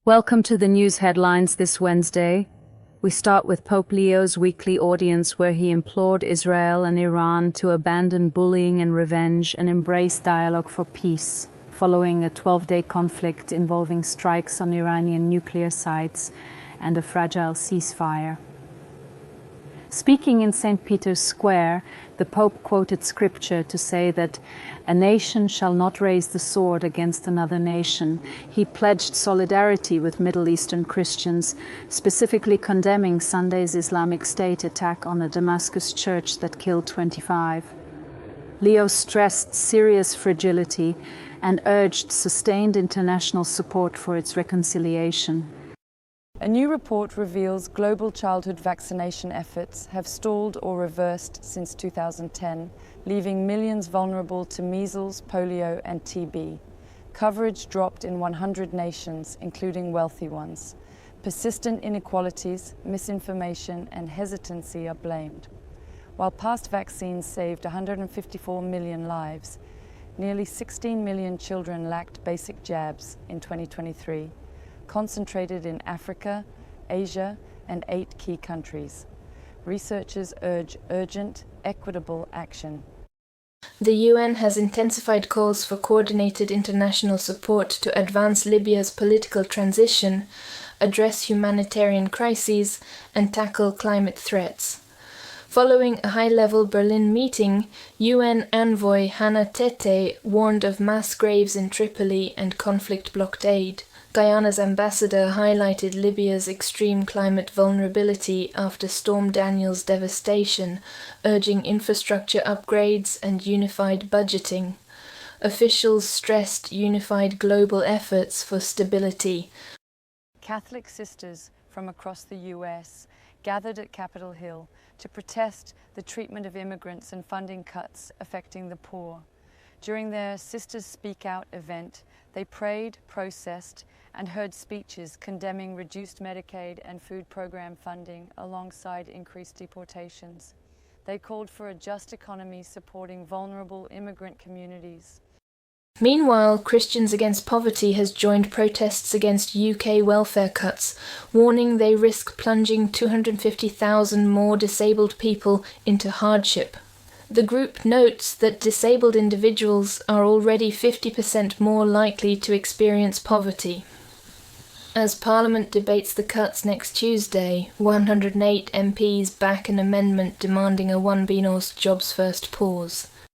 Welcome to the news headlines this Wednesday. We start with Pope Leo's weekly audience where he implored Israel and Iran to abandon bullying and revenge and embrace dialogue for peace, following a 12-day conflict involving strikes on Iranian nuclear sites and a fragile ceasefire. Speaking in St. Peter's Square, the Pope quoted scripture to say that a nation shall not raise the sword against another nation. He pledged solidarity with Middle Eastern Christians, specifically condemning Sunday's Islamic State attack on a Damascus church that killed 25. Leo stressed Syria's fragility and urged sustained international support for its reconciliation. A new report reveals global childhood vaccination efforts have stalled or reversed since 2010, leaving millions vulnerable to measles, polio and TB. Coverage dropped in 100 nations, including wealthy ones. Persistent inequalities, misinformation and hesitancy are blamed. While past vaccines saved 154 million lives, nearly 16 million children lacked basic jabs in 2023. Concentrated in Africa, Asia, and 8 key countries. Researchers urge urgent, equitable action. The UN has intensified calls for coordinated international support to advance Libya's political transition, address humanitarian crises, and tackle climate threats. Following a high-level Berlin meeting, UN envoy Hannah Tete warned of mass graves in Tripoli and conflict blockade. Guyana's ambassador highlighted Libya's extreme climate vulnerability after Storm Daniel's devastation, urging infrastructure upgrades and unified budgeting. Officials stressed unified global efforts for stability. Catholic sisters from across the US gathered at Capitol Hill to protest the treatment of immigrants and funding cuts affecting the poor. During their Sisters Speak Out event, they prayed, processed, and heard speeches condemning reduced Medicaid and food program funding alongside increased deportations. They called for a just economy supporting vulnerable immigrant communities. Meanwhile, Christians Against Poverty has joined protests against UK welfare cuts, warning they risk plunging 250,000 more disabled people into hardship. The group notes that disabled individuals are already 50% more likely to experience poverty. As Parliament debates the cuts next Tuesday, 108 MPs back an amendment demanding a 1B North Jobs First pause.